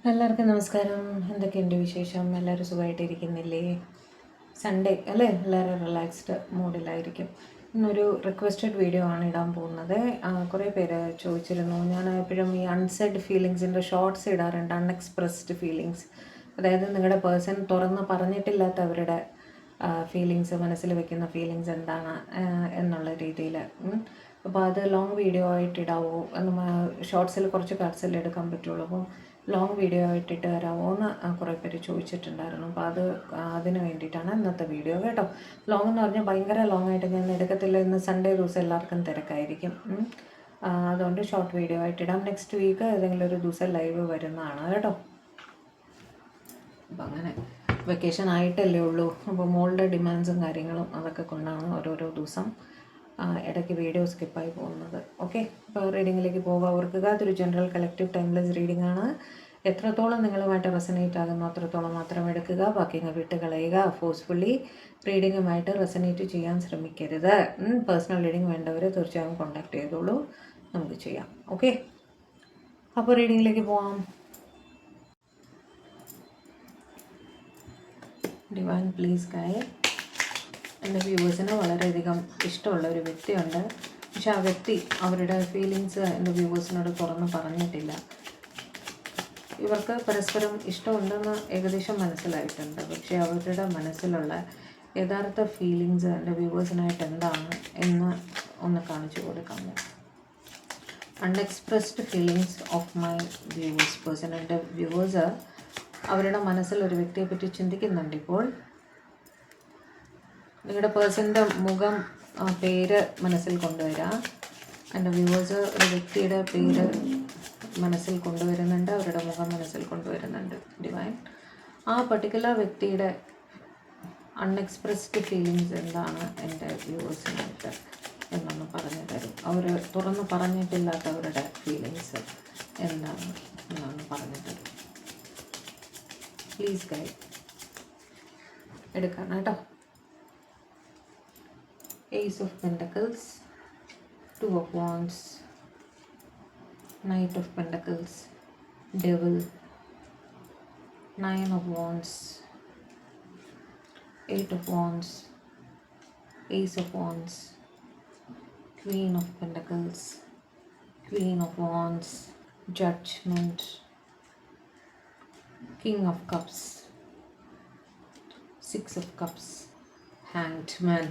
എല്ലാവർക്കും നമസ്കാരം. എന്തൊക്കെയുണ്ട് വിശേഷം? എല്ലാവരും സുഖമായിട്ടിരിക്കുന്നില്ലേ? സൺഡേ അല്ലേ? എല്ലാവരും റിലാക്സ്ഡ് മൂഡിലായിരിക്കും. ഇന്നൊരു റിക്വസ്റ്റഡ് വീഡിയോ ആണ് ഇടാൻ പോകുന്നത്. കുറേ പേര് ചോദിച്ചിരുന്നു. ഞാൻ എപ്പോഴും ഈ അൺസെഡ് ഫീലിങ്സിൻ്റെ ഷോർട്സ് ഇടാറുണ്ട്. അൺഎക്സ്പ്രസ്ഡ് ഫീലിങ്സ്, അതായത് നിങ്ങളുടെ പേഴ്സൺ തുറന്ന് പറഞ്ഞിട്ടില്ലാത്ത അവരുടെ ഫീലിങ്സ്, മനസ്സിൽ വെക്കുന്ന ഫീലിങ്സ് എന്താണ് എന്നുള്ള രീതിയിൽ. അപ്പോൾ അത് ലോങ് വീഡിയോ ആയിട്ട് ഇടാവോ? ഷോർട്സിൽ കുറച്ച് കാർഡ്സിൽ എടുക്കാൻ പറ്റുള്ളൂ. അപ്പം ലോങ് വീഡിയോ ആയിട്ടിട്ട് തരാമോ എന്ന് കുറേ പേര് ചോദിച്ചിട്ടുണ്ടായിരുന്നു. അപ്പോൾ അതിന് വേണ്ടിയിട്ടാണ് ഇന്നത്തെ വീഡിയോ കേട്ടോ. ലോങ് എന്ന് പറഞ്ഞാൽ ഭയങ്കര ലോങ് ആയിട്ട് ഞാൻ എടുക്കത്തില്ല. ഇന്ന് സൺഡേ ദിവസം എല്ലാവർക്കും തിരക്കായിരിക്കും. അതുകൊണ്ട് ഷോർട്ട് വീഡിയോ ആയിട്ടിടാം. നെക്സ്റ്റ് വീക്ക് ഏതെങ്കിലും ഒരു ദിവസം ലൈവ് വരുന്നതാണ് കേട്ടോ. അപ്പം അങ്ങനെ വെക്കേഷൻ ആയിട്ടല്ലേ ഉള്ളൂ. അപ്പോൾ മോളുടെ ഡിമാൻഡ്സും കാര്യങ്ങളും അതൊക്കെ കൊണ്ടാണ് ഓരോരോ ദിവസം ഇടയ്ക്ക് വീഡിയോ സ്കിപ്പായി പോകുന്നത്. ഓക്കെ, ഇപ്പോൾ റീഡിങ്ങിലേക്ക് പോകാം. ഓർക്കുക, അതൊരു ജനറൽ കളക്റ്റീവ് ടൈംലെസ് റീഡിംഗ് ആണ്. എത്രത്തോളം നിങ്ങളുമായിട്ട് റെസനേറ്റ് ആകുന്നു അത്രത്തോളം മാത്രം എടുക്കുക, ബാക്കി വിട്ട് കളയുക. ഫോഴ്സ്ഫുള്ളി റീഡിങ്ങുമായിട്ട് റെസനേറ്റ് ചെയ്യാൻ ശ്രമിക്കരുത്. പേഴ്സണൽ റീഡിംഗ് വേണ്ടവർ തീർച്ചയായും കോൺടാക്ട് ചെയ്തോളൂ, നമുക്ക് ചെയ്യാം. ഓക്കെ, അപ്പോൾ റീഡിങ്ങിലേക്ക് പോവാം. Divine please guide. എൻ്റെ വ്യൂവേഴ്സിന് വളരെയധികം ഇഷ്ടമുള്ള ഒരു വ്യക്തിയുണ്ട്. പക്ഷെ ആ വ്യക്തി അവരുടെ ഫീലിങ്സ് എൻ്റെ വ്യൂവേഴ്സിനോട് തുറന്ന് പറഞ്ഞിട്ടില്ല. ഇവർക്ക് പരസ്പരം ഇഷ്ടമുണ്ടെന്ന് ഏകദേശം മനസ്സിലായിട്ടുണ്ട്. പക്ഷേ അവരുടെ മനസ്സിലുള്ള യഥാർത്ഥ ഫീലിങ്സ് എൻ്റെ വ്യൂവേഴ്സിനായിട്ട് എന്താണ് എന്ന് ഒന്ന് കാണിച്ചു കൊടുക്കാമോ? Unexpressed feelings of my viewers person. എൻ്റെ വ്യൂവേഴ്സ് അവരുടെ മനസ്സിൽ ഒരു വ്യക്തിയെപ്പറ്റി ചിന്തിക്കുന്നുണ്ട് ഇപ്പോൾ. നിങ്ങളുടെ പേഴ്സൻ്റെ മുഖം, പേര് മനസ്സിൽ കൊണ്ടുവരാം. എൻ്റെ വ്യൂവേഴ്സ് ഒരു വ്യക്തിയുടെ പേര് മനസ്സിൽ കൊണ്ടുവരുന്നുണ്ട്, അവരുടെ മുഖം മനസ്സിൽ കൊണ്ടുവരുന്നുണ്ട്. ഡിവൈൻ, ആ പർട്ടിക്കുലർ വ്യക്തിയുടെ അൺഎക്സ്പ്രസ്ഡ് ഫീലിങ്സ് എന്താണ് എൻ്റെ വ്യൂവേഴ്സിനായിട്ട് എന്നൊന്ന് പറഞ്ഞു തരും. അവർ തുറന്ന് പറഞ്ഞിട്ടില്ലാത്ത അവരുടെ ഫീലിങ്സ് എന്താണ് എന്നൊന്ന് പറഞ്ഞു തരും. Please guide. എടുക്കാം കേട്ടോ. Ace of Pentacles, Two of Wands, Knight of Pentacles, Devil, Nine of Wands, Eight of Wands, Ace of Wands, Queen of Pentacles, Queen of Wands, Judgment, King of Cups, Six of Cups, hanged man.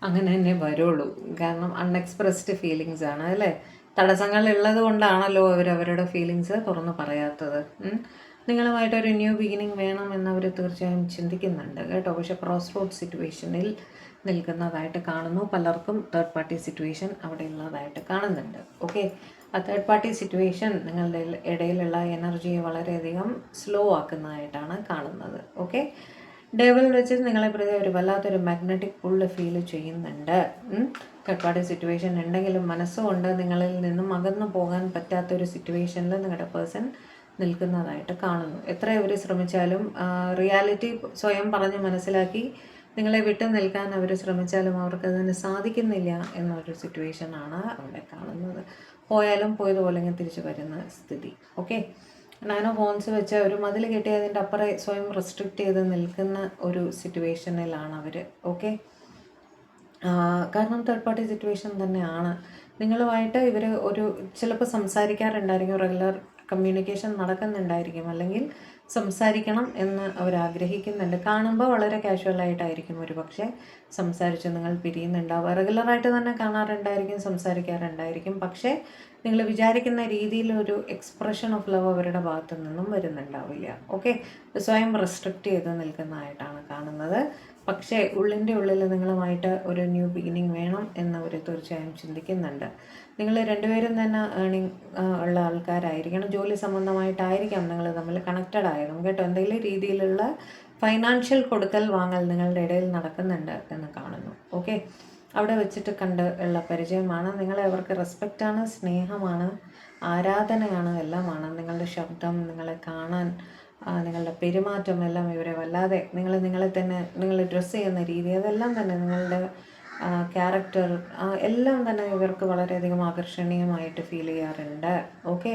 അങ്ങനെ തന്നെ വരുള്ളൂ. കാരണം അൺഎക്സ്പ്രസ്ഡ് feelings ആണ് അല്ലേ? തടസ്സങ്ങൾ ഉള്ളത് കൊണ്ടാണല്ലോ അവരവരുടെ ഫീലിങ്സ് തുറന്ന് പറയാത്തത്. നിങ്ങളുമായിട്ടൊരു ന്യൂ ബിഗിനിങ് വേണം എന്നവർ തീർച്ചയായും ചിന്തിക്കുന്നുണ്ട് കേട്ടോ. പക്ഷേ ക്രോസ് റോഡ് സിറ്റുവേഷനിൽ നിൽക്കുന്നതായിട്ട് കാണുന്നു. പലർക്കും തേർഡ് പാർട്ടി സിറ്റുവേഷൻ അവിടെ ഉള്ളതായിട്ട് കാണുന്നുണ്ട്. ഓക്കെ, ആ തേർഡ് പാർട്ടി സിറ്റുവേഷൻ നിങ്ങളുടെ ഇടയിലുള്ള എനർജിയെ വളരെയധികം സ്ലോ ആക്കുന്നതായിട്ടാണ് കാണുന്നത്. ഓക്കെ, ഡെവിൾ വെച്ച് നിങ്ങളെ പ്രതി ഒരു വല്ലാത്തൊരു മാഗ്നറ്റിക് പുള്ള് ഫീൽ ചെയ്യുന്നുണ്ട്. തേർഡ് പാർട്ടി സിറ്റുവേഷൻ ഉണ്ടെങ്കിലും മനസ്സുകൊണ്ട് നിങ്ങളിൽ നിന്നും അകന്നു പോകാൻ പറ്റാത്തൊരു സിറ്റുവേഷനിൽ നിങ്ങളുടെ പേഴ്സൺ നിൽക്കുന്നതായിട്ട് കാണുന്നു. എത്ര അവർ ശ്രമിച്ചാലും റിയാലിറ്റി സ്വയം പറഞ്ഞ് മനസ്സിലാക്കി നിങ്ങളെ വിട്ടു നിൽക്കാൻ അവർ ശ്രമിച്ചാലും അവർക്കതിന് സാധിക്കുന്നില്ല എന്നൊരു സിറ്റുവേഷനാണ് അവിടെ കാണുന്നത്. പോയാലും പോയതുപോലെ തിരിച്ചു വരുന്ന സ്ഥിതി. ഓക്കെ, നയൻ ഓഫ് വോൺസ് വെച്ച് ഒരു മതിൽ കെട്ടി അതിൻ്റെ അപ്പുറം സ്വയം റെസ്ട്രിക്റ്റ് ചെയ്ത് നിൽക്കുന്ന ഒരു സിറ്റുവേഷനിലാണ് അവർ. ഓക്കെ, കാരണം തേർഡ് പാർട്ടി സിറ്റുവേഷൻ തന്നെയാണ്. നിങ്ങളുമായിട്ട് ഇവർ ഒരു ചിലപ്പോൾ സംസാരിക്കാറുണ്ടായിരിക്കും, റെഗുലർ കമ്മ്യൂണിക്കേഷൻ നടക്കുന്നുണ്ടായിരിക്കും, അല്ലെങ്കിൽ സംസാരിക്കണം എന്ന് അവർ ആഗ്രഹിക്കുന്നുണ്ട്. കാണുമ്പോൾ വളരെ കാഷ്വലായിട്ടായിരിക്കും ഒരു പക്ഷേ സംസാരിച്ച് നിങ്ങൾ പിരിയുന്നുണ്ടാവുക. റെഗുലറായിട്ട് തന്നെ കാണാറുണ്ടായിരിക്കും, സംസാരിക്കാറുണ്ടായിരിക്കും. പക്ഷേ നിങ്ങൾ വിചാരിക്കുന്ന രീതിയിലൊരു എക്സ്പ്രഷൻ ഓഫ് ലവ് അവരുടെ ഭാഗത്തു നിന്നും വരുന്നുണ്ടാവില്ല. ഓക്കെ, സ്വയം റെസ്ട്രിക്റ്റ് ചെയ്ത് നിൽക്കുന്നതായിട്ടാണ് കാണുന്നത്. പക്ഷേ ഉള്ളിൻ്റെ ഉള്ളിൽ നിങ്ങളുമായിട്ട് ഒരു ന്യൂ ബിഗിനിങ് വേണം എന്നവർ തീർച്ചയായും ചിന്തിക്കുന്നുണ്ട്. നിങ്ങൾ രണ്ടുപേരും തന്നെ ഏണിങ് ഉള്ള ആൾക്കാരായിരിക്കണം. ജോലി സംബന്ധമായിട്ടായിരിക്കാം നിങ്ങൾ തമ്മിൽ കണക്റ്റഡ് ആയതും കേട്ടോ. എന്തെങ്കിലും രീതിയിലുള്ള ഫൈനാൻഷ്യൽ കൊടുക്കൽ വാങ്ങൽ നിങ്ങളുടെ ഇടയിൽ നടക്കുന്നുണ്ട് എന്ന് കാണുന്നു. ഓക്കെ, അവിടെ വെച്ചിട്ട് കണ്ട് ഉള്ള പരിചയമാണ്. നിങ്ങളെ അവർക്ക് റെസ്പെക്റ്റാണ്, സ്നേഹമാണ്, ആരാധനയാണ്, എല്ലാമാണ്. നിങ്ങളുടെ ശബ്ദം, നിങ്ങളെ കാണാൻ, നിങ്ങളുടെ പെരുമാറ്റം എല്ലാം ഇവരെ വല്ലാതെ നിങ്ങളെ തന്നെ നിങ്ങൾ ഡ്രസ്സ് ചെയ്യുന്ന രീതി, അതെല്ലാം തന്നെ നിങ്ങളുടെ ക്യാരക്ടർ എല്ലാം തന്നെ ഇവർക്ക് വളരെയധികം ആകർഷണീയമായിട്ട് ഫീൽ ചെയ്യാറുണ്ട്. ഓക്കെ,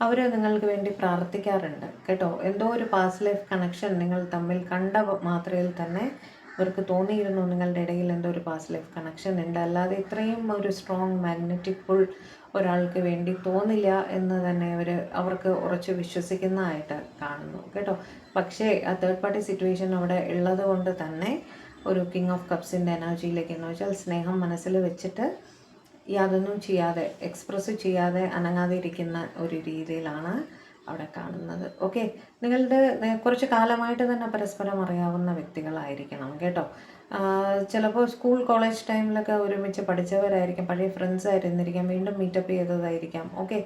അവർ നിങ്ങൾക്ക് വേണ്ടി പ്രാർത്ഥിക്കാറുണ്ട് കേട്ടോ. എന്തോ ഒരു പാസ്റ്റ് ലൈഫ് കണക്ഷൻ നിങ്ങൾ തമ്മിൽ കണ്ട മാത്രയിൽ തന്നെ അവർക്ക് തോന്നിയിരുന്നു നിങ്ങളുടെ ഇടയിൽ എന്തോ ഒരു പാസ്റ്റ് ലൈഫ് കണക്ഷൻ ഉണ്ട്. അല്ലാതെ ഇത്രയും ഒരു സ്ട്രോങ് മാഗ്നറ്റിക് പുൾ ഒരാൾക്ക് വേണ്ടി തോന്നില്ല എന്ന് തന്നെ അവർക്ക് ഉറച്ച് വിശ്വസിക്കുന്നതായിട്ട് കാണുന്നു കേട്ടോ. പക്ഷേ ആ തേർഡ് പാർട്ടി സിറ്റുവേഷൻ അവിടെ ഉള്ളത് കൊണ്ട് തന്നെ ഒരു കിങ് ഓഫ് കപ്സിൻ്റെ എനർജിയിലേക്ക് എന്ന് വെച്ചാൽ സ്നേഹം മനസ്സിൽ വെച്ചിട്ട് യാതൊന്നും ചെയ്യാതെ എക്സ്പ്രസ് ചെയ്യാതെ അനങ്ങാതെ ഇരിക്കുന്ന ഒരു രീതിയിലാണ് അവിടെ കാണുന്നത്. ഓക്കെ, നിങ്ങളുടെ കുറച്ച് കാലമായിട്ട് തന്നെ പരസ്പരം അറിയാവുന്ന വ്യക്തികളായിരിക്കണം കേട്ടോ. ചിലപ്പോൾ സ്കൂൾ കോളേജ് ടൈമിലൊക്കെ ഒരുമിച്ച് പഠിച്ചവരായിരിക്കാം, പഴയ ഫ്രണ്ട്സ് ആയിരുന്നിരിക്കാം, വീണ്ടും മീറ്റപ്പ് ചെയ്തതായിരിക്കാം. ഓക്കെ,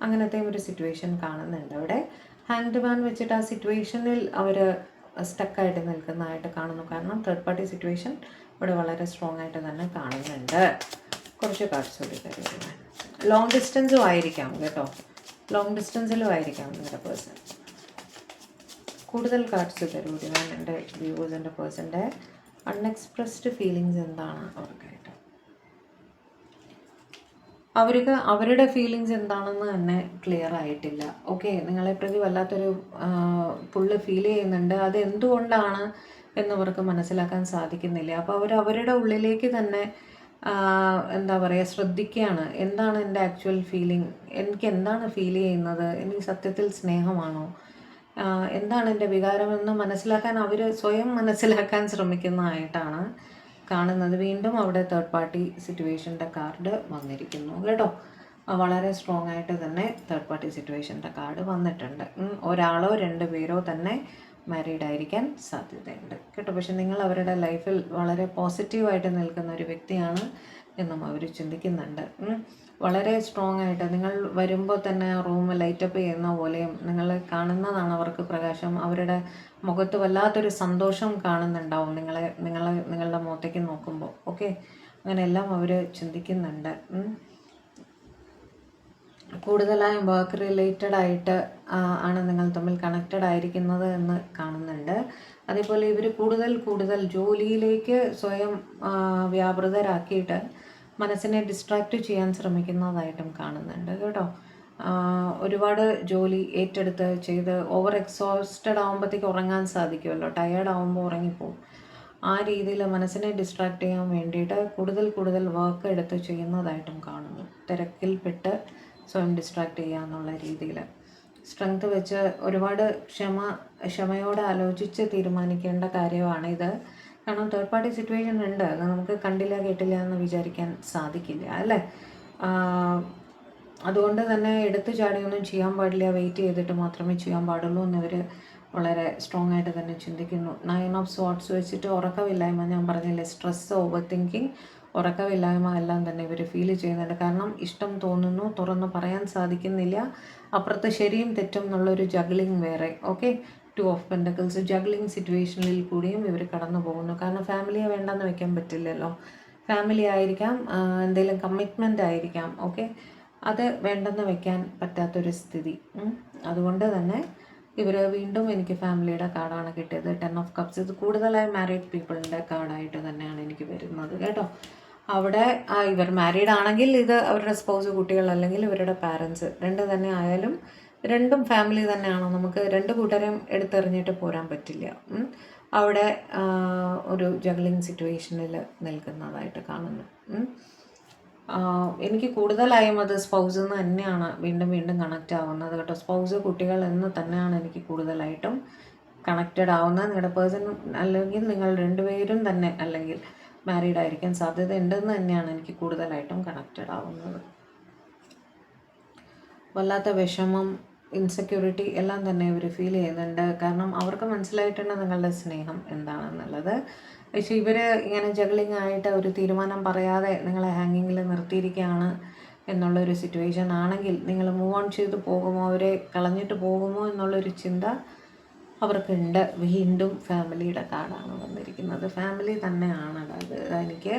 അങ്ങനത്തെ ഒരു സിറ്റുവേഷൻ കാണുന്നുണ്ട് അവിടെ. ഹാൻഡ് മാൻ വെച്ചിട്ട് ആ സിറ്റുവേഷനിൽ അവർ സ്റ്റക്കായിട്ട് നിൽക്കുന്നതായിട്ട് കാണുന്നു. കാരണം തേർഡ് പാർട്ടി സിറ്റുവേഷൻ ഇവിടെ വളരെ സ്ട്രോങ് ആയിട്ട് തന്നെ കാണുന്നുണ്ട്. കുറച്ച് കാർഡ്സ് കൂടി തരുന്നത് ലോങ് ഡിസ്റ്റൻസും ആയിരിക്കാം കേട്ടോ. ലോങ് ഡിസ്റ്റൻസിലും ആയിരിക്കാം നിങ്ങളുടെ പേഴ്സൺ. കൂടുതൽ കാർഡ്സ് തരൂടി ഞാൻ എൻ്റെ വ്യൂവേഴ്സിൻ്റെ പേഴ്സൻ്റെ അൺഎക്സ്പ്രസ്ഡ് ഫീലിങ്സ് എന്താണ് അവർക്കായിട്ട്. അവർക്ക് അവരുടെ ഫീലിങ്സ് എന്താണെന്ന് തന്നെ ക്ലിയർ ആയിട്ടില്ല. ഓക്കെ, നിങ്ങളെ പ്രതി വല്ലാത്തൊരു പുള്ള് ഫീൽ ചെയ്യുന്നുണ്ട്. അത് എന്തുകൊണ്ടാണ് എന്നവർക്ക് മനസ്സിലാക്കാൻ സാധിക്കുന്നില്ല. അപ്പോൾ അവരുടെ ഉള്ളിലേക്ക് തന്നെ എന്താ പറയുക ശ്രദ്ധിക്കുകയാണ്. എന്താണ് എൻ്റെ ആക്ച്വൽ ഫീലിംഗ്, എനിക്ക് എന്താണ് ഫീൽ ചെയ്യുന്നത്, എനിക്ക് സത്യത്തിൽ സ്നേഹമാണോ, എന്താണ് എൻ്റെ വികാരമെന്ന് മനസ്സിലാക്കാൻ അവർ സ്വയം മനസ്സിലാക്കാൻ ശ്രമിക്കുന്നതായിട്ടാണ് കാണുന്നത്. വീണ്ടും അവിടെ തേർഡ് പാർട്ടി സിറ്റുവേഷൻ്റെ കാർഡ് വന്നിരിക്കുന്നു കേട്ടോ. വളരെ സ്ട്രോങ് ആയിട്ട് തന്നെ തേർഡ് പാർട്ടി സിറ്റുവേഷൻ്റെ കാർഡ് വന്നിട്ടുണ്ട്. ഒരാളോ രണ്ട് പേരോ തന്നെ മാരീഡ് ആയിരിക്കാൻ സാധ്യതയുണ്ട് കേട്ടോ. പക്ഷെ നിങ്ങൾ അവരുടെ ലൈഫിൽ വളരെ പോസിറ്റീവായിട്ട് നിൽക്കുന്ന ഒരു വ്യക്തിയാണ് എന്നും അവർ ചിന്തിക്കുന്നുണ്ട്. വളരെ സ്ട്രോങ് ആയിട്ട് നിങ്ങൾ വരുമ്പോൾ തന്നെ റൂം ലൈറ്റപ്പ് ചെയ്യുന്ന പോലെയും നിങ്ങൾ കാണുന്നതാണ് അവർക്ക് പ്രകാശം. അവരുടെ മുഖത്ത് വല്ലാത്തൊരു സന്തോഷം കാണുന്നുണ്ടാവും നിങ്ങളുടെ മുഖത്തേക്ക് നോക്കുമ്പോൾ. ഓക്കെ, അങ്ങനെയെല്ലാം അവർ ചിന്തിക്കുന്നുണ്ട്. കൂടുതലായും വർക്ക് റിലേറ്റഡ് ആയിട്ട് ആണ് നിങ്ങൾ തമ്മിൽ കണക്റ്റഡ് ആയിരിക്കുന്നത് എന്ന് കാണുന്നുണ്ട്. അതേപോലെ ഇവർ കൂടുതൽ ജോലിയിലേക്ക് സ്വയം വ്യാപൃതരാക്കിയിട്ട് മനസ്സിനെ ഡിസ്ട്രാക്റ്റ് ചെയ്യാൻ ശ്രമിക്കുന്നതായിട്ടും കാണുന്നുണ്ട് കേട്ടോ. ഒരുപാട് ജോലി ഏറ്റെടുത്ത് ചെയ്ത് ഓവർ എക്സോസ്റ്റഡ് ആകുമ്പോഴത്തേക്ക് ഉറങ്ങാൻ സാധിക്കുമല്ലോ, ടയേർഡ് ആകുമ്പോൾ ഉറങ്ങിപ്പോവും. ആ രീതിയിൽ മനസ്സിനെ ഡിസ്ട്രാക്റ്റ് ചെയ്യാൻ വേണ്ടിയിട്ട് കൂടുതൽ വർക്ക് എടുത്ത് ചെയ്യുന്നതായിട്ടും കാണുന്നു. തിരക്കിൽപ്പെട്ട് സ്വയം ഡിസ്ട്രാക്റ്റ് ചെയ്യുക എന്നുള്ള രീതിയിൽ സ്ട്രെങ്ത് വെച്ച് ഒരുപാട് ക്ഷമയോടെ ആലോചിച്ച് തീരുമാനിക്കേണ്ട കാര്യമാണിത്. കാരണം തേർഡ് പാർട്ടി സിറ്റുവേഷൻ ഉണ്ട്, അത് നമുക്ക് കണ്ടില്ല കേട്ടില്ല എന്ന് വിചാരിക്കാൻ സാധിക്കില്ല അല്ലേ. അതുകൊണ്ട് തന്നെ എടുത്തു ചാടിയൊന്നും ചെയ്യാൻ പാടില്ല, വെയിറ്റ് ചെയ്തിട്ട് മാത്രമേ ചെയ്യാൻ പാടുള്ളൂ എന്നിവർ വളരെ സ്ട്രോങ് ആയിട്ട് തന്നെ ചിന്തിക്കുന്നു. 9 ഓഫ് സ്വാർഡ്സ് വെച്ചിട്ട് ഉറക്കമില്ലായ്മ, ഞാൻ പറഞ്ഞില്ലേ, സ്ട്രെസ്, ഓവർ തിങ്കിങ്, ഉറക്കമില്ലായ്മ എല്ലാം തന്നെ ഇവർ ഫീൽ ചെയ്യുന്നുണ്ട്. കാരണം ഇഷ്ടം തോന്നുന്നു, തുറന്ന് പറയാൻ സാധിക്കുന്നില്ല, അപ്പുറത്ത് ശരിയും തെറ്റും എന്നുള്ളൊരു ജഗ്ലിങ് വേറെ. ഓക്കെ, 2 ഓഫ് പെൻറ്റക്കിൾസ് ജഗ്ലിങ് സിറ്റുവേഷനിൽ കൂടിയും ഇവർ കടന്നു പോകുന്നു. കാരണം ഫാമിലിയെ വേണ്ടെന്ന് വെക്കാൻ പറ്റില്ലല്ലോ. ഫാമിലി ആയിരിക്കാം, എന്തെങ്കിലും കമ്മിറ്റ്മെൻ്റ് ആയിരിക്കാം. ഓക്കെ, അത് വേണ്ടെന്ന് വെക്കാൻ പറ്റാത്തൊരു സ്ഥിതി. അതുകൊണ്ട് തന്നെ ഇവർ വീണ്ടും എനിക്ക് ഫാമിലിയുടെ കാർഡാണ് കിട്ടിയത്. 10 ഓഫ് കപ്സ്. ഇത് കൂടുതലായി മാരീഡ് പീപ്പിളിൻ്റെ കാർഡായിട്ട് തന്നെയാണ് എനിക്ക് വരുന്നത് കേട്ടോ. അവിടെ ഇവർ മാരീഡ് ആണെങ്കിൽ ഇത് അവരുടെ സ്പൗസ്, കുട്ടികൾ, അല്ലെങ്കിൽ ഇവരുടെ പാരൻസ്, രണ്ട് തന്നെ ആയാലും രണ്ടും ഫാമിലി തന്നെയാണോ, നമുക്ക് രണ്ട് കൂട്ടരെയും എടുത്തെറിഞ്ഞിട്ട് പോരാൻ പറ്റില്ല. അവിടെ ഒരു ജഗ്ലിങ് സിറ്റുവേഷനിൽ നിൽക്കുന്നതായിട്ട് കാണുന്നു. എനിക്ക് കൂടുതലായും അത് സ്പൗസ് എന്ന് തന്നെയാണ് വീണ്ടും കണക്റ്റ് ആവുന്നത് കേട്ടോ. സ്പൗസ്, കുട്ടികൾ എന്ന് തന്നെയാണ് എനിക്ക് കൂടുതലായിട്ടും കണക്റ്റഡ് ആവുന്നത്. നിങ്ങളുടെ പേഴ്സൺ അല്ലെങ്കിൽ നിങ്ങൾ രണ്ടുപേരും തന്നെ അല്ലെങ്കിൽ മാരീഡ് ആയിരിക്കാൻ സാധ്യത ഉണ്ടെന്ന് തന്നെയാണ് എനിക്ക് കൂടുതലായിട്ടും കണക്റ്റഡ് ആവുന്നത്. വല്ലാത്ത വിഷമം, ഇൻസെക്യൂരിറ്റി എല്ലാം തന്നെ ഇവർ ഫീൽ ചെയ്യുന്നുണ്ട്. കാരണം അവർക്ക് മനസ്സിലായിട്ടുണ്ട് നിങ്ങളുടെ സ്നേഹം എന്താണെന്നുള്ളത്. പക്ഷേ ഇവർ ഇങ്ങനെ ജഗ്ലിങ് ആയിട്ട് ഒരു തീരുമാനം പറയാതെ നിങ്ങളെ ഹാങ്ങിങ്ങിൽ നിർത്തിയിരിക്കുകയാണ് എന്നുള്ളൊരു സിറ്റുവേഷൻ ആണെങ്കിൽ നിങ്ങൾ മൂവ് ഓൺ ചെയ്ത് പോകുമോ, അവരെ കളഞ്ഞിട്ട് പോകുമോ എന്നുള്ളൊരു ചിന്ത അവർക്കുണ്ട്. വീണ്ടും ഫാമിലിയുടെ കാർഡാണ് വന്നിരിക്കുന്നത്. ഫാമിലി തന്നെയാണ് എനിക്ക്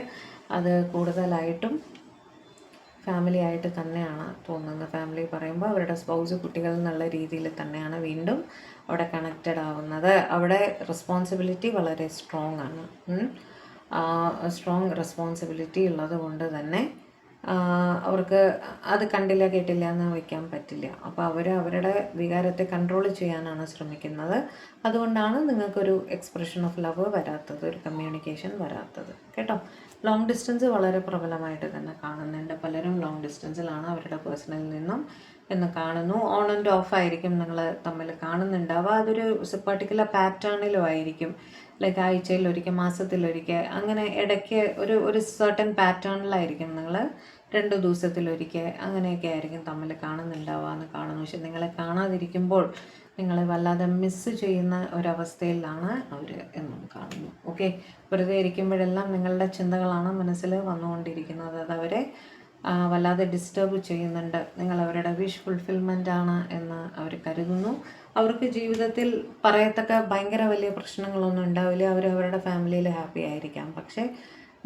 അത് കൂടുതലായിട്ടും ഫാമിലി ആയിട്ട് തന്നെയാണ് തോന്നുന്നത്. ഫാമിലി പറയുമ്പോൾ അവരുടെ സ്പൗസ്, കുട്ടികൾ എന്നുള്ള രീതിയിൽ തന്നെയാണ് വീണ്ടും അവിടെ കണക്റ്റഡ് ആവുന്നത്. അവിടെ റെസ്പോൺസിബിലിറ്റി വളരെ സ്ട്രോങ് ആണ്. സ്ട്രോങ് റെസ്പോൺസിബിലിറ്റി ഉള്ളത് കൊണ്ട് തന്നെ അവർക്ക് അത് കണ്ടില്ല കേട്ടില്ല എന്ന് വയ്ക്കാൻ പറ്റില്ല. അപ്പോൾ അവരുടെ വികാരത്തെ കൺട്രോൾ ചെയ്യാനാണ് ശ്രമിക്കുന്നത്. അതുകൊണ്ടാണ് നിങ്ങൾക്കൊരു എക്സ്പ്രഷൻ ഓഫ് ലവ് വരാത്തത്, ഒരു കമ്മ്യൂണിക്കേഷൻ വരാത്തത് കേട്ടോ. ലോങ് ഡിസ്റ്റൻസ് വളരെ പ്രബലമായിട്ട് തന്നെ കാണുന്നുണ്ട്. പലരും ലോങ് ഡിസ്റ്റൻസിലാണ് അവരുടെ പേഴ്സണലിൽ നിന്നും എന്ന് കാണുന്നു. ഓൺ ആൻഡ് ഓഫ് ആയിരിക്കും നിങ്ങൾ തമ്മിൽ കാണുന്നുണ്ടാവുക. അതൊരു പർട്ടിക്കുലർ പാറ്റേണിലും ആയിരിക്കും. ലൈക്ക് ആഴ്ചയിൽ ഒരിക്കൽ, മാസത്തിലൊരിക്കൽ, അങ്ങനെ ഇടയ്ക്ക് ഒരു സർട്ടൻ പാറ്റേണിലായിരിക്കും നിങ്ങൾ 2 ദിവസത്തിലൊരിക്കൽ അങ്ങനെയൊക്കെ ആയിരിക്കും തമ്മിൽ കാണുന്നുണ്ടാവുക എന്ന് കാണുന്നു. പക്ഷെ നിങ്ങളെ കാണാതിരിക്കുമ്പോൾ നിങ്ങളെ വല്ലാതെ മിസ്സ് ചെയ്യുന്ന ഒരവസ്ഥയിലാണ് അവർ എന്നും കാണുന്നു. ഓക്കെ, വെറുതെ ഇരിക്കുമ്പോഴെല്ലാം നിങ്ങളുടെ ചിന്തകളാണ് മനസ്സിൽ വന്നുകൊണ്ടിരിക്കുന്നത്. അതവരെ വല്ലാതെ ഡിസ്റ്റർബ് ചെയ്യുന്നുണ്ട്. നിങ്ങൾ അവരുടെ വിഷ് ഫുൾഫിൽമെൻ്റ് ആണ് എന്ന് അവർ കരുതുന്നു. അവർക്ക് ജീവിതത്തിൽ പറയത്തക്ക ഭയങ്കര വലിയ പ്രശ്നങ്ങളൊന്നും ഉണ്ടാവില്ല. അവരുടെ ഫാമിലിയിൽ ഹാപ്പി ആയിരിക്കാം. പക്ഷേ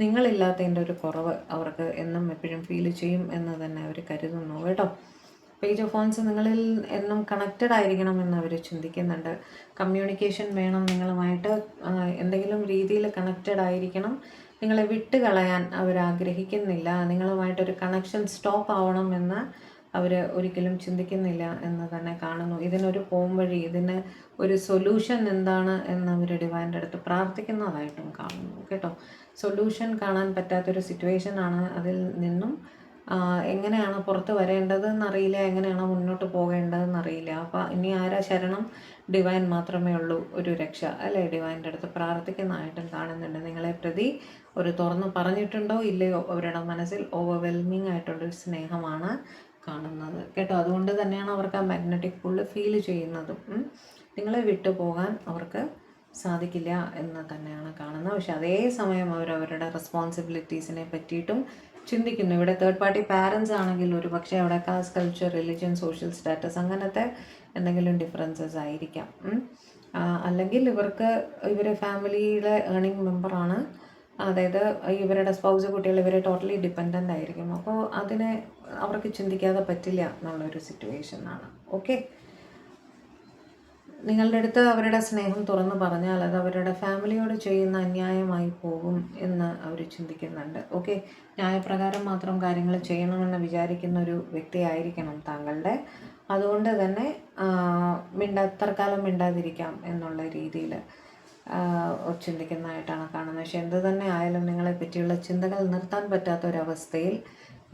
നിങ്ങളില്ലാത്തതിൻ്റെ ഒരു കുറവ് അവർക്ക് എന്നും എപ്പോഴും ഫീൽ ചെയ്യും എന്ന് തന്നെ അവർ കരുതുന്നു കേട്ടോ. പേജ് ഓഫ് ഫോൺസ് നിങ്ങളിൽ എന്നും കണക്റ്റഡ് ആയിരിക്കണം എന്ന് അവർ ചിന്തിക്കുന്നുണ്ട്. കമ്മ്യൂണിക്കേഷൻ വേണം നിങ്ങളുമായിട്ട്, എന്തെങ്കിലും രീതിയിൽ കണക്റ്റഡ് ആയിരിക്കണം. നിങ്ങളെ വിട്ട് കളയാൻ അവർ ആഗ്രഹിക്കുന്നില്ല. നിങ്ങളുമായിട്ടൊരു കണക്ഷൻ സ്റ്റോപ്പ് ആവണം എന്ന് അവർ ഒരിക്കലും ചിന്തിക്കുന്നില്ല എന്ന് തന്നെ കാണുന്നു. ഇതിനൊരു പോംവഴി, ഇതിന് ഒരു സൊല്യൂഷൻ എന്താണ് എന്ന് അവർ ഡിവൈൻ്റെ അടുത്ത് പ്രാർത്ഥിക്കുന്നതായിട്ടും കാണുന്നു കേട്ടോ. സൊല്യൂഷൻ കാണാൻ പറ്റാത്തൊരു സിറ്റുവേഷനാണ്. അതിൽ നിന്നും എങ്ങനെയാണ് പുറത്ത് വരേണ്ടതെന്നറിയില്ല, എങ്ങനെയാണ് മുന്നോട്ട് പോകേണ്ടതെന്നറിയില്ല. അപ്പോൾ ഇനി ആരാ ശരണം? ഡിവൈൻ മാത്രമേ ഉള്ളൂ ഒരു രക്ഷ അല്ലേ. ഡിവൈൻ്റെ അടുത്ത് പ്രാർത്ഥിക്കുന്നതായിട്ടും കാണുന്നുണ്ട്. നിങ്ങളെ പ്രതി ഒരു തുറന്ന് പറഞ്ഞിട്ടുണ്ടോ ഇല്ലയോ, അവരുടെ മനസ്സിൽ ഓവർവെൽമിങ് ആയിട്ടുള്ളൊരു സ്നേഹമാണ് കാണുന്നത് കേട്ടോ. അതുകൊണ്ട് തന്നെയാണ് അവർക്ക് ആ മാഗ്നറ്റിക് പുള്ള് ഫീൽ ചെയ്യുന്നതും. നിങ്ങളെ വിട്ടു പോകാൻ അവർക്ക് സാധിക്കില്ല എന്ന് തന്നെയാണ് കാണുന്നത്. പക്ഷെ അതേസമയം അവരുടെ റെസ്പോൺസിബിലിറ്റീസിനെ പറ്റിയിട്ടും ചിന്തിക്കുന്നു. ഇവിടെ തേർഡ് പാർട്ടി പാരൻസ് ആണെങ്കിൽ ഒരു പക്ഷേ അവിടെ caste, culture, religion, social status അങ്ങനത്തെ എന്തെങ്കിലും ഡിഫറൻസസ് ആയിരിക്കാം. അല്ലെങ്കിൽ ഇവരെ ഫാമിലിയിലെ ഏർണിംഗ് മെമ്പറാണ്, അതായത് ഇവരുടെ സ്പൗസ്, കുട്ടികൾ ഇവരെ ടോട്ടലി ഡിപ്പെൻഡൻ്റ് ആയിരിക്കും. അപ്പോൾ അതിനെ അവർക്ക് ചിന്തിക്കാതെ പറ്റില്ല എന്നുള്ളൊരു സിറ്റുവേഷനാണ്. ഓക്കെ, നിങ്ങളുടെ അടുത്ത് അവരുടെ സ്നേഹം തുറന്നു പറഞ്ഞാൽ അത് അവരുടെ ഫാമിലിയോട് ചെയ്യുന്ന അന്യായമായി പോകും എന്ന് അവർ ചിന്തിക്കുന്നുണ്ട്. ഓക്കെ, ന്യായപ്രകാരം മാത്രം കാര്യങ്ങൾ ചെയ്യണമെന്ന് വിചാരിക്കുന്ന ഒരു വ്യക്തിയായിരിക്കണം താങ്കളുടെ. അതുകൊണ്ട് തന്നെ തൽക്കാലം മിണ്ടാതിരിക്കാം എന്നുള്ള രീതിയിൽ ചിന്തിക്കുന്നതായിട്ടാണ് കാണുന്നത്. പക്ഷെ എന്ത് തന്നെ ആയാലും നിങ്ങളെ പറ്റിയുള്ള ചിന്തകൾ നിർത്താൻ പറ്റാത്ത ഒരവസ്ഥയിൽ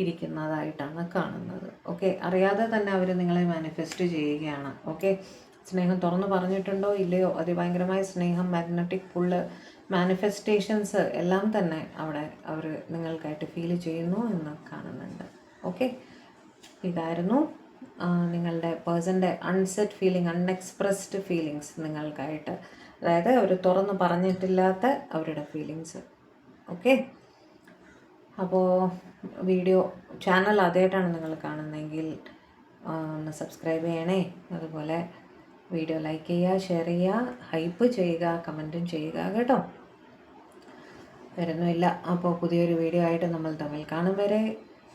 ഇരിക്കുന്നതായിട്ടാണ് കാണുന്നത്. ഓക്കെ, അറിയാതെ തന്നെ അവർ നിങ്ങളെ മാനിഫെസ്റ്റ് ചെയ്യുകയാണ്. ഓക്കെ, സ്നേഹം തുറന്നു പറഞ്ഞിട്ടുണ്ടോ ഇല്ലയോ, അതിഭയങ്കരമായ സ്നേഹം, മാഗ്നറ്റിക് പുള്ള്, മാനിഫെസ്റ്റേഷൻസ് എല്ലാം തന്നെ അവിടെ അവർ നിങ്ങൾക്കായിട്ട് ഫീൽ ചെയ്യുന്നു എന്ന് കാണുന്നുണ്ട്. ഓക്കെ, ഇതായിരുന്നു നിങ്ങളുടെ പേഴ്സൻ്റെ അൺസെറ്റ് ഫീലിംഗ്, അൺഎക്സ്പ്രസ്ഡ് ഫീലിങ്സ് നിങ്ങൾക്കായിട്ട്, അതായത് അവർ തുറന്ന് പറഞ്ഞിട്ടില്ലാത്ത അവരുടെ ഫീലിങ്സ്. ഓക്കെ, അപ്പോൾ ചാനൽ ആദ്യമായിട്ടാണ് നിങ്ങൾ കാണുന്നതെങ്കിൽ ഒന്ന് സബ്സ്ക്രൈബ് ചെയ്യണേ. അതുപോലെ വീഡിയോ ലൈക്ക് ചെയ്യുക, ഷെയർ ചെയ്യുക, ഹൈപ്പ് ചെയ്യുക, കമൻറ്റും ചെയ്യുക കേട്ടോ. വരുന്നുമില്ല. അപ്പോൾ പുതിയൊരു വീഡിയോ ആയിട്ട് നമ്മൾ തമ്മിൽ കാണും വരെ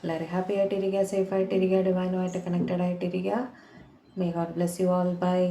എല്ലാവരും ഹാപ്പി ആയിട്ടിരിക്കുക, സേഫ് ആയിട്ടിരിക്കുക, ഡിവൈനുമായിട്ട് കണക്റ്റഡ് ആയിട്ടിരിക്കുക. May God bless you all. By.